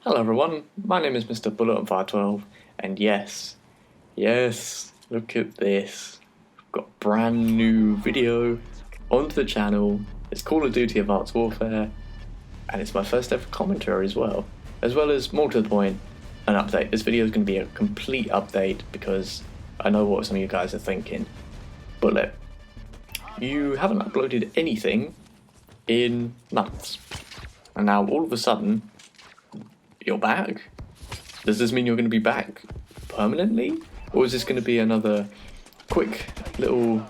Hello everyone, my name is Mr. Bullet on Fire 12, and yes, look at this. I've got a brand new video onto the channel. It's Call of Duty Advanced Warfare, and it's my first ever commentary as well as more to the point, an update. This video is going to be a complete update because I know what some of you guys are thinking. Bullet, you haven't uploaded anything in months, and now all of a sudden, you're back? Does this mean you're going to be back permanently? Or is this going to be another quick little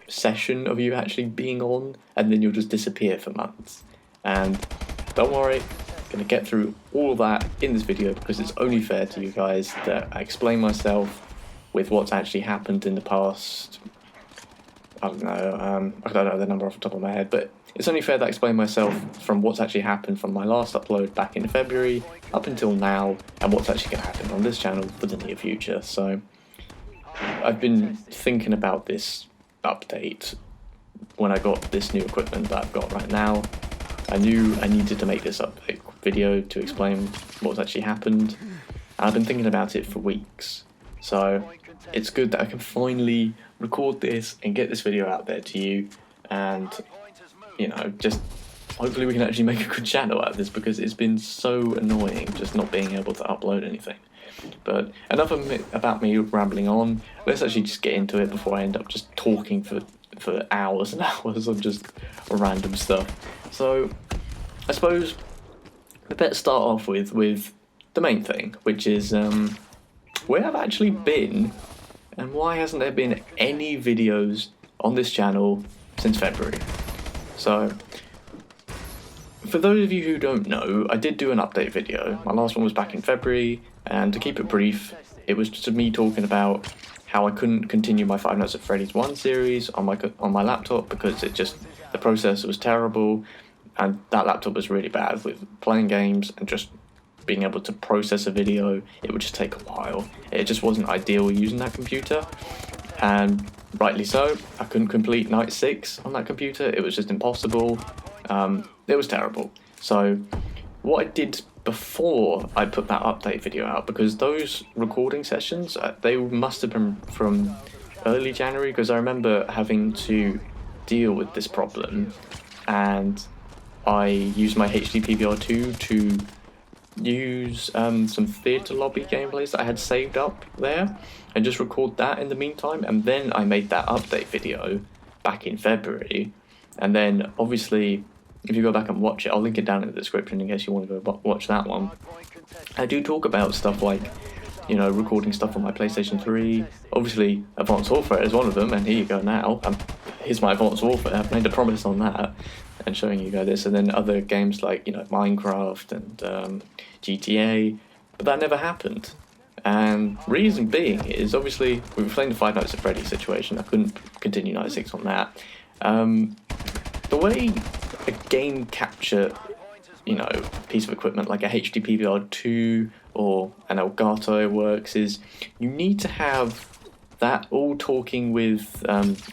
session of you actually being on and then you'll just disappear for months? And don't worry, I'm going to get through all of that in this video because it's only fair to you guys that I explain myself with what's actually happened in the past. I don't know the number off the top of my head, but it's only fair that I explain myself from what's actually happened from my last upload back in February up until now, and what's actually going to happen on this channel for the near future. So I've been thinking about this update when I got this new equipment that I've got right now. I knew I needed to make this update video to explain what's actually happened, and I've been thinking about it for weeks. So it's good that I can finally record this and get this video out there to you, and just hopefully we can actually make a good channel out of this because it's been so annoying just not being able to upload anything. But enough about me rambling on. Let's actually just get into it before I end up just talking for hours and hours of just random stuff. So I suppose I better start off with the main thing, which is where I've actually been and why hasn't there been any videos on this channel since February. So, for those of you who don't know, I did do an update video. My last one was back in February, and to keep it brief, it was just me talking about how I couldn't continue my Five Nights at Freddy's 1 series on my laptop because the processor was terrible, and that laptop was really bad with playing games and just being able to process a video. It would just take a while. It just wasn't ideal using that computer, and rightly so. I couldn't complete Night 6 on that computer. It was just impossible. It was terrible. So what I did before I put that update video out, because those recording sessions, they must have been from early January, because I remember having to deal with this problem, and I used my HD PVR2 to use some theatre lobby gameplays that I had saved up there and just record that in the meantime, and then I made that update video back in February. And then obviously if you go back and watch it, I'll link it down in the description in case you want to go watch that one. I do talk about stuff like recording stuff on my PlayStation 3. Obviously Advanced Warfare is one of them, and here you go now. Here's my Advanced Warfare. I've made a promise on that and showing you guys this, and then other games like Minecraft and GTA, but that never happened. And reason being is obviously we were playing the Five Nights at Freddy's situation. I couldn't continue Night 6 on that. The way a game capture piece of equipment like a HD PVR2 or an Elgato works is you need to have that all talking with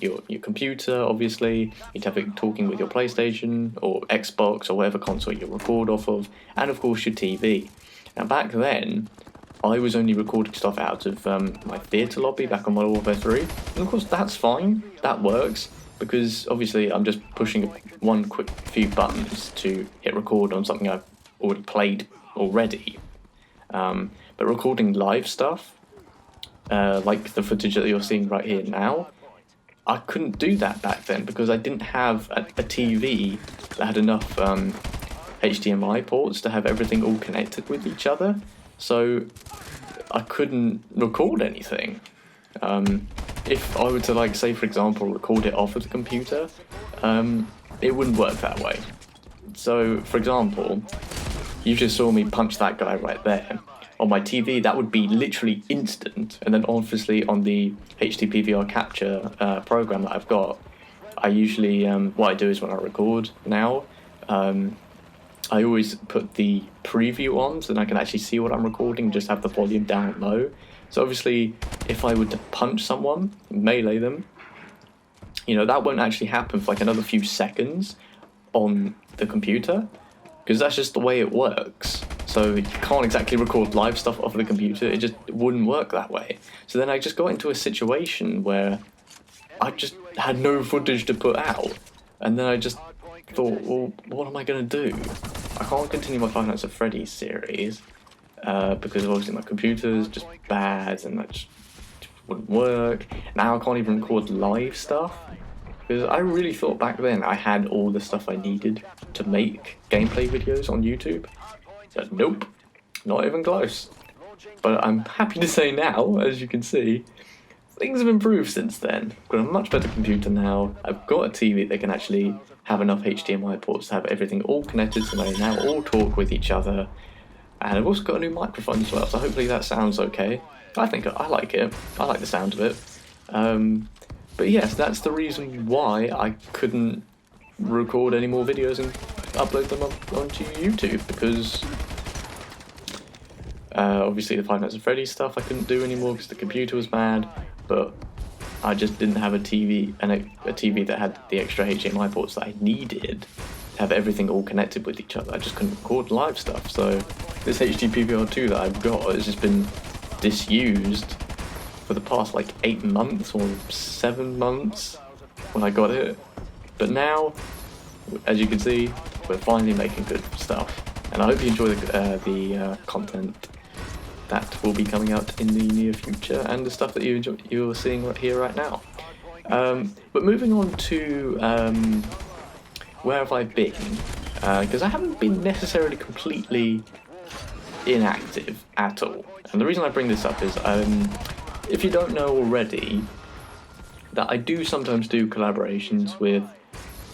your computer. Obviously you need to have it talking with your PlayStation or Xbox or whatever console you record off of, and of course your TV. Now back then I was only recording stuff out of my theatre lobby back on Modern Warfare 3, and of course that's fine, that works, because obviously I'm just pushing one quick few buttons to hit record on something I've already played already. But recording live stuff, like the footage that you're seeing right here now, I couldn't do that back then because I didn't have a TV that had enough HDMI ports to have everything all connected with each other. So I couldn't record anything. If I were to say for example record it off of the computer, it wouldn't work that way. So for example, you just saw me punch that guy right there. On my TV that would be literally instant, and then obviously on the HD PVR capture program that I've got, I usually what I do is when I record now, I always put the preview on so then I can actually see what I'm recording, just have the volume down low. So obviously if I were to punch someone, melee them, that won't actually happen for another few seconds on the computer, because that's just the way it works. so you can't exactly record live stuff off of the computer. It just wouldn't work that way. So then I just got into a situation where I just had no footage to put out, and then I just thought, well, what am I going to do? I can't continue my Five Nights at Freddy's series because obviously my computer's just bad and that just wouldn't work. Now I can't even record live stuff, because I really thought back then I had all the stuff I needed to make gameplay videos on YouTube. But nope, not even close. But I'm happy to say now, as you can see, things have improved since then. I've got a much better computer now. I've got a TV that can actually have enough HDMI ports to have everything all connected, so they now all talk with each other. And I've also got a new microphone as well, so hopefully that sounds okay. I think I like it. I like the sound of it. But yes, that's the reason why I couldn't record any more videos and upload them onto YouTube, because obviously the Five Nights at Freddy's stuff I couldn't do anymore because the computer was bad, but I just didn't have a TV, and a TV that had the extra HDMI ports that I needed to have everything all connected with each other. I just couldn't record live stuff, so this HD PVR2 that I've got has just been disused for the past like 8 months or 7 months when I got it. But now, as you can see, we're finally making good stuff, and I hope you enjoy the content that will be coming out in the near future, and the stuff that you're seeing right here right now. But moving on to where have I been? Because I haven't been necessarily completely inactive at all. And the reason I bring this up is, if you don't know already, that I do sometimes do collaborations with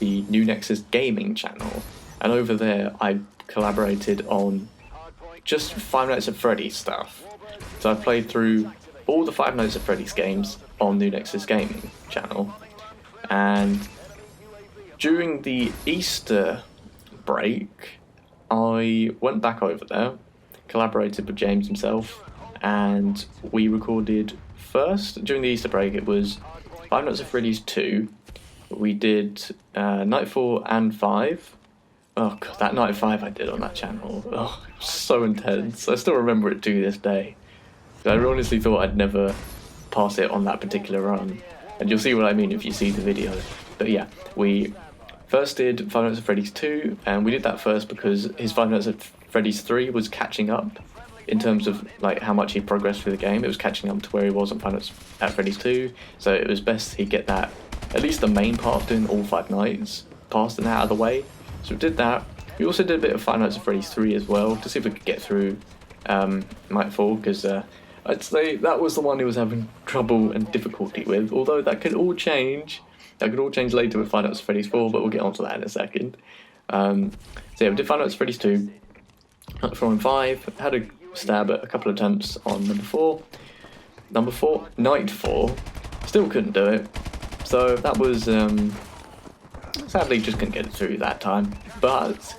the New Nexus Gaming channel, and over there I collaborated on just Five Nights at Freddy's stuff. So I've played through all the Five Nights at Freddy's games on New Nexus Gaming channel, and during the Easter break I went back over there, collaborated with James himself, and we recorded first during the Easter break. It was Five Nights at Freddy's 2. We did Night 4 and 5. Oh god, that Night 5 I did on that channel, oh, it was so intense. I still remember it to this day. I honestly thought I'd never pass it on that particular run, and you'll see what I mean if you see the video. But yeah, we first did Five Nights at Freddy's 2, and we did that first because his Five Nights at Freddy's 3 was catching up in terms of like how much he progressed through the game. It was catching up to where he was on Five Nights at Freddy's 2, so it was best he get that, at least the main part of doing all 5 nights, passed and out of the way. So we did that. We also did a bit of Five Nights at Freddy's 3 as well, to see if we could get through Night 4, because I'd say that was the one he was having trouble and difficulty with, although that could all change. That could all change later with Five Nights at Freddy's 4, but we'll get onto that in a second. So yeah, we did Five Nights at Freddy's 2, Night 4 and 5, had a stab at a couple of attempts on Night 4, still couldn't do it. So that was, sadly just couldn't get it through that time. But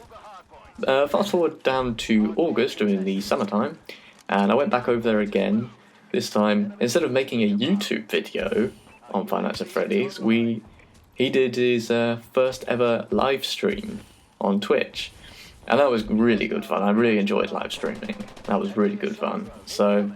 fast forward down to August during the summertime, and I went back over there again. This time, instead of making a YouTube video on Five Nights at Freddy's, he did his first ever live stream on Twitch, and that was really good fun. I really enjoyed live streaming. That was really good fun. So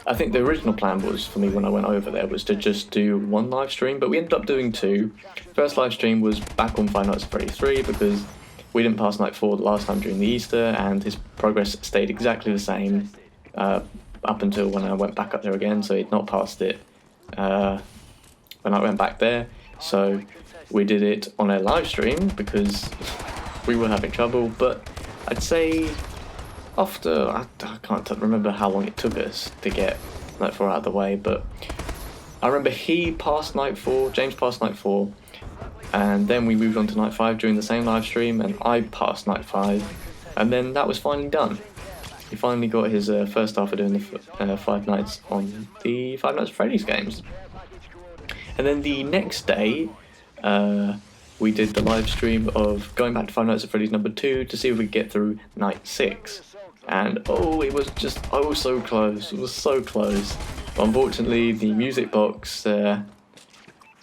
I think the original plan was for me when I went over there was to just do one live stream, but we ended up doing 2. First live stream was back on Five Nights at Freddy's 3 because we didn't pass Night 4 the last time during the Easter, and his progress stayed exactly the same up until when I went back up there again, so he'd not passed it when I went back there. So we did it on a live stream because we were having trouble, but I'd say after, I can't remember how long it took us to get Night 4 out of the way, but I remember he passed Night 4, James passed Night 4, and then we moved on to Night 5 during the same live stream, and I passed Night 5, and then that was finally done. He finally got his first half of doing the 5 nights on the Five Nights at Freddy's games. And then the next day, we did the live stream of going back to Five Nights at Freddy's number 2 to see if we could get through Night 6. And oh, it was just, oh, so close. It was so close. But unfortunately, the music box sort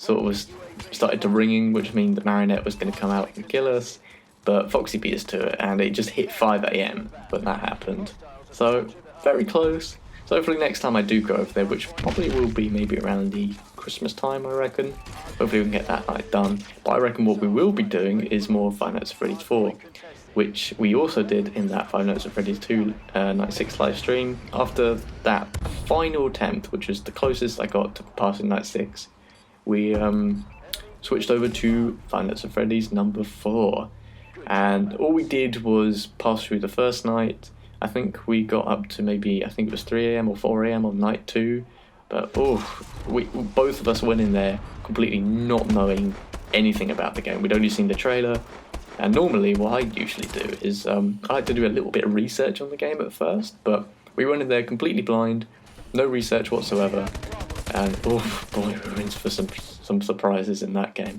of started to ringing, which means the marionette was going to come out and kill us. but Foxy beat us to it, and it just hit 5 AM when that happened. So very close. So hopefully next time I do go over there, which probably will be maybe around the Christmas time, I reckon. Hopefully we can get that night done. But I reckon what we will be doing is more Five Nights at Freddy's 4, which we also did in that Five Nights at Freddy's 2 Night 6 live stream. After that final attempt, which was the closest I got to passing Night 6, we switched over to Five Nights at Freddy's number 4. And all we did was pass through the first night. I think we got up to maybe, I think it was 3 AM or 4 AM on night 2. But both of us went in there completely not knowing anything about the game. We'd only seen the trailer. And normally what I usually do is I like to do a little bit of research on the game at first. But we went in there completely blind, no research whatsoever. And boy, we're in for some surprises in that game.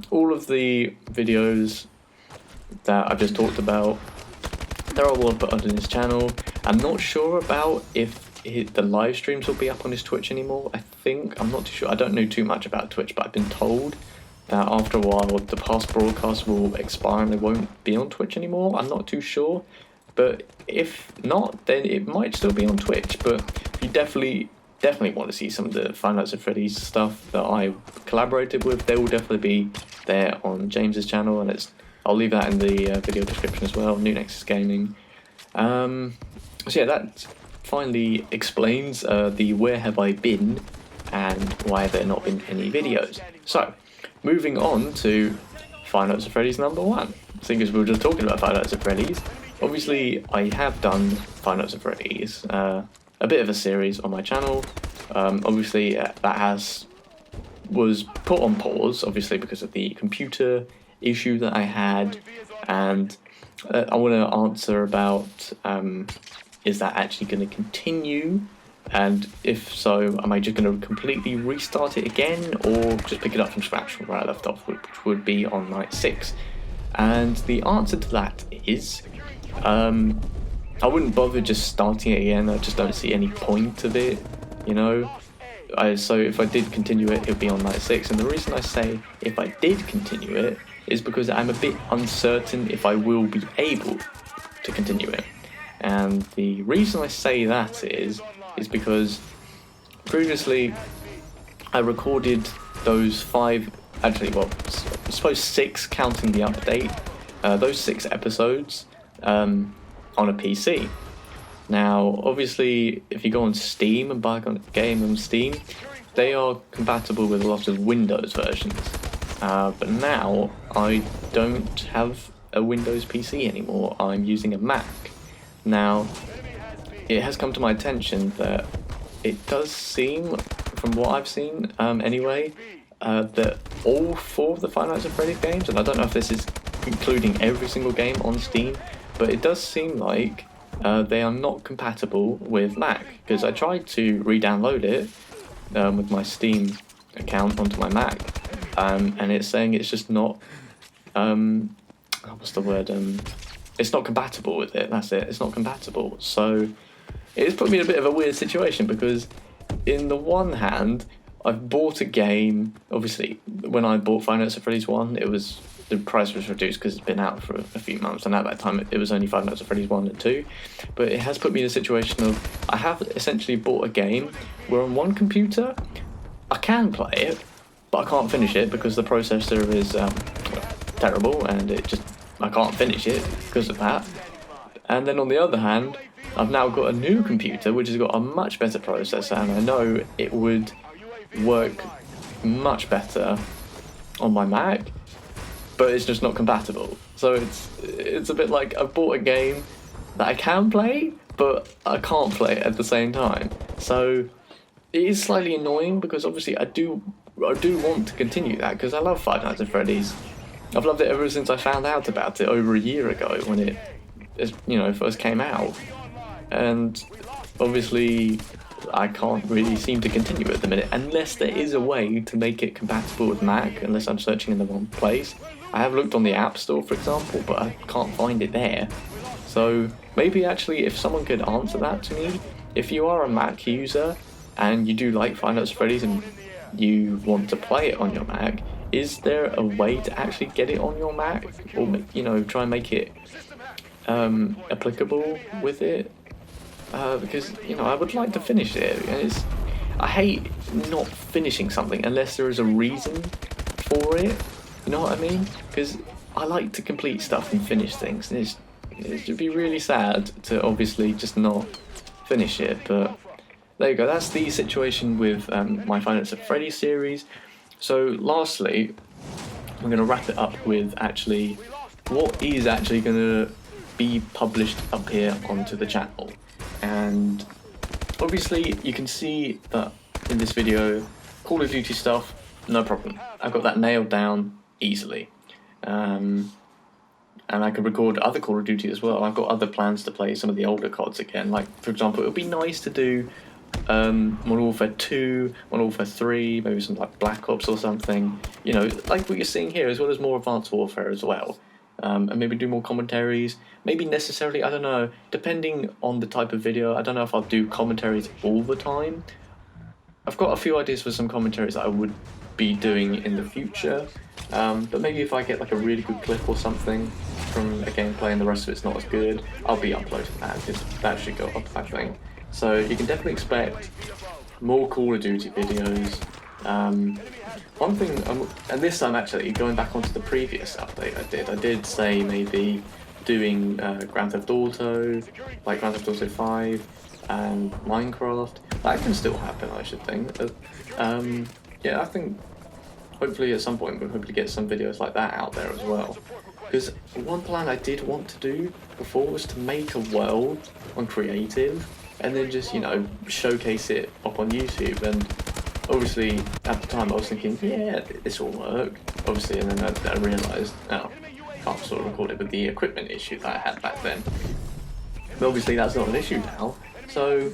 All of the videos that I've just talked about, they're all put on his channel. I'm not sure about if the live streams will be up on his Twitch anymore. I'm not too sure. I don't know too much about Twitch, but I've been told that after a while the past broadcasts will expire and they won't be on Twitch anymore. I'm not too sure, but if not, then it might still be on Twitch. But if you definitely want to see some of the Five Nights at Freddy's stuff that I collaborated with, they will definitely be there on James's channel, and I'll leave that in the video description as well. New Nexus Gaming. So yeah, that finally explains the where have I been and why there not been any videos. So moving on to Five Nights at Freddy's number 1. Seeing as we were just talking about Five Nights at Freddy's, obviously I have done Five Nights at Freddy's, a bit of a series on my channel. Obviously that was put on pause, obviously because of the computer issue that I had, and I want to answer about is that actually going to continue, and if so, am I just going to completely restart it again or just pick it up from scratch from where I left off, which would be on night 6? And the answer to that is I wouldn't bother just starting it again. I just don't see any point of it, you know. So if I did continue it, it would be on night 6, and the reason I say if I did continue it is because I'm a bit uncertain if I will be able to continue it. And the reason I say that is because previously I recorded those 5, actually, well, I suppose 6 counting the update, those 6 episodes on a PC. Now, obviously, if you go on Steam and buy a game on Steam, they are compatible with a lot of Windows versions. But now I don't have a Windows PC anymore. I'm using a Mac. Now, it has come to my attention that it does seem, from what I've seen anyway, that all 4 of the Five Nights at Freddy's games, and I don't know if this is including every single game on Steam, but it does seem like they are not compatible with Mac, because I tried to re-download it with my Steam account onto my Mac, and it's saying it's just not, what's the word, it's not compatible with it. That's it, it's not compatible. So it's put me in a bit of a weird situation, because in the one hand, I've bought a game. Obviously, when I bought Five Nights at Freddy's 1, the price was reduced because it's been out for a few months, and at that time it was only Five Nights at Freddy's 1 and 2. But it has put me in a situation of I have essentially bought a game where on one computer I can play it, but I can't finish it because the processor is terrible, and I can't finish it because of that. And then on the other hand, I've now got a new computer which has got a much better processor, and I know it would work much better on my Mac, but it's just not compatible. So it's a bit like I've bought a game that I can play, but I can't play it at the same time. So it is slightly annoying, because obviously I do want to continue that, because I love Five Nights at Freddy's. I've loved it ever since I found out about it over a year ago when it first came out. And obviously I can't really seem to continue it at the minute, unless there is a way to make it compatible with Mac, unless I'm searching in the wrong place. I have looked on the App Store, for example, but I can't find it there. So maybe actually if someone could answer that to me, if you are a Mac user and you do like Five Nights at Freddy's and you want to play it on your Mac, is there a way to actually get it on your Mac, or try and make it applicable with it? Because I would like to finish it. And I hate not finishing something unless there is a reason for it. You know what I mean? Because I like to complete stuff and finish things, and it should be really sad to obviously just not finish it. But there you go. That's the situation with my Five Nights at Freddy's series. So lastly, I'm going to wrap it up with actually what is actually going to be published up here onto the channel. And obviously you can see that in this video, Call of Duty stuff, no problem. I've got that nailed down easily. And I can record other Call of Duty as well. I've got other plans to play some of the older CODs again. Like, for example, it would be nice to do Modern Warfare 2, Modern Warfare 3, maybe some like Black Ops or something. Like what you're seeing here, as well as more Advanced Warfare as well. And maybe do more commentaries. Maybe necessarily, I don't know, depending on the type of video. I don't know if I'll do commentaries all the time. I've got a few ideas for some commentaries that I would be doing in the future. But maybe if I get like a really good clip or something from a gameplay and the rest of it's not as good, I'll be uploading that, because that should go up, I think. So you can definitely expect more Call of Duty videos. One thing, and this time actually, going back onto the previous update I did say maybe doing Grand Theft Auto, like Grand Theft Auto 5 and Minecraft. That can still happen, I should think. Yeah, I think hopefully at some point we'll hopefully get some videos like that out there as well. Because one plan I did want to do before was to make a world on Creative and then just, showcase it up on YouTube. And obviously at the time I was thinking, yeah, this will work, obviously, and then I realised, I can't sort of record it with the equipment issue that I had back then. But obviously that's not an issue now. So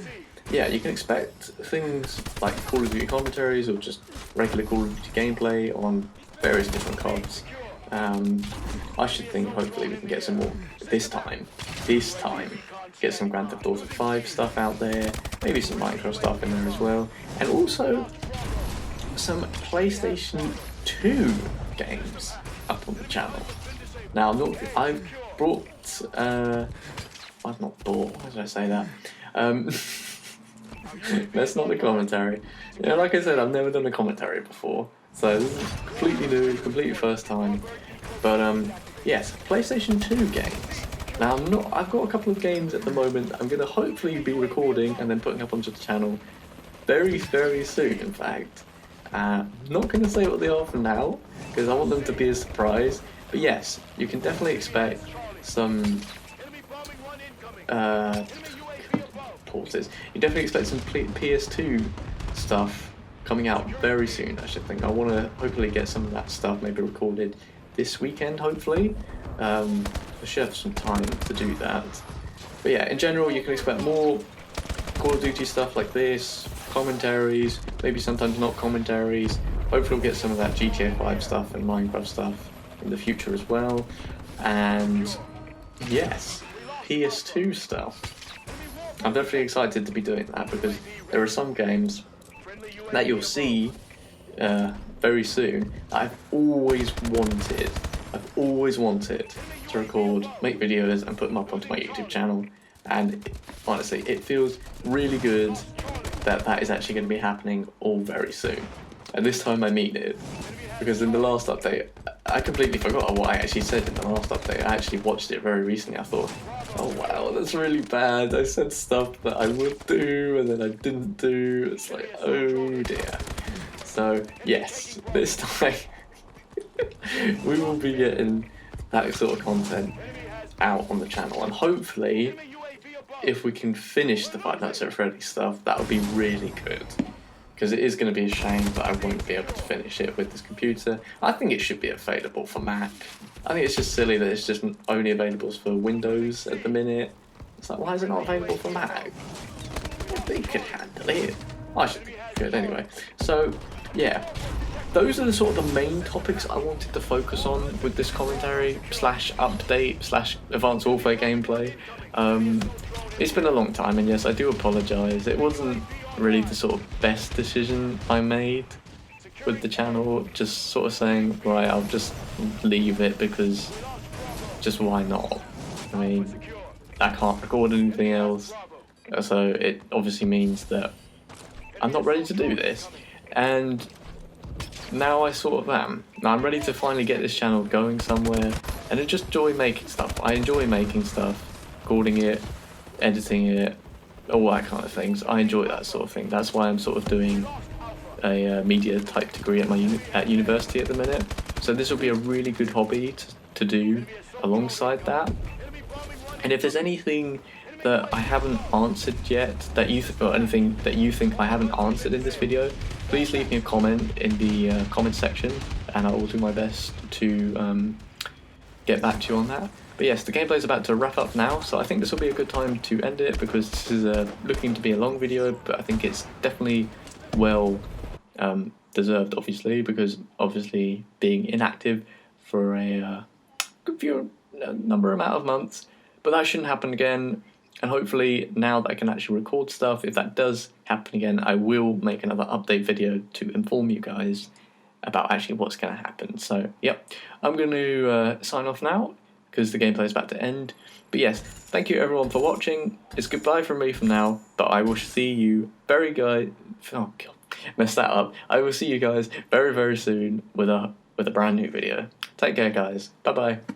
yeah, you can expect things like Call of Duty commentaries or just regular Call of Duty gameplay on various different CODs. I should think hopefully we can get some more this time, get some Grand Theft Auto 5 stuff out there, maybe some Minecraft stuff in there as well, and also some PlayStation 2 games up on the channel. Now, I've not bought, why did I say that? That's not the commentary. Like I said, I've never done a commentary before, so this is completely new, completely first time. But yes, PlayStation 2 games. Now I've got a couple of games at the moment I'm going to hopefully be recording and then putting up onto the channel very, very soon, in fact. I'm not going to say what they are for now, because I want them to be a surprise. But yes, you can definitely expect some pauses. You definitely expect some PS2 stuff coming out very soon, I should think. I want to hopefully get some of that stuff maybe recorded this weekend, hopefully. I should have some time to do that. But yeah, in general, you can expect more Call of Duty stuff like this, commentaries, maybe sometimes not commentaries. Hopefully we'll get some of that GTA 5 stuff and Minecraft stuff in the future as well. And yes, PS2 stuff. I'm definitely excited to be doing that, because there are some games that you'll see very soon that I've always wanted to record, make videos and put them up onto my YouTube channel. And honestly, it feels really good that is actually going to be happening all very soon. And this time I mean it, because in the last update I completely forgot what I actually said in the last update. I actually watched it very recently. I thought, oh wow, that's really bad. I said stuff that I would do and then I didn't do. It's like, oh dear. So yes, this time we will be getting that sort of content out on the channel, and hopefully if we can finish the Five Nights at Freddy's stuff, that would be really good, because it is going to be a shame that I won't be able to finish it with this computer. I think it should be available for Mac. I think it's just silly that it's just only available for Windows at the minute. It's like, why is it not available for Mac? They could handle it. I should think it could anyway. So yeah, those are the sort of the main topics I wanted to focus on with this commentary / update / Advanced Warfare gameplay. It's been a long time, and yes, I do apologise. It wasn't really the sort of best decision I made. with the channel, just sort of saying, right, I'll just leave it because just why not? I mean, I can't record anything else, so it obviously means that I'm not ready to do this. And now I sort of am. Now I'm ready to finally get this channel going somewhere, and I just enjoy making stuff. I enjoy making stuff, recording it, editing it, all that kind of things. I enjoy that sort of thing. That's why I'm sort of doing a media type degree at university at the minute. So this will be a really good hobby to do alongside that. And if there's anything that I haven't answered yet, that you or anything that you think I haven't answered in this video, please leave me a comment in the comment section, and I will do my best to get back to you on that. But yes, the gameplay is about to wrap up now, so I think this will be a good time to end it, because this is looking to be a long video, but I think it's definitely well deserved, obviously, because obviously being inactive for a good few number amount of months. But that shouldn't happen again, and hopefully now that I can actually record stuff, if that does happen again, I will make another update video to inform you guys about actually what's going to happen. So yep, I'm going to sign off now because the gameplay is about to end. But yes, thank you everyone for watching. It's goodbye from me from now, but I will see you oh god, messed that up. I will see you guys very soon with a brand new video. Take care guys, bye bye.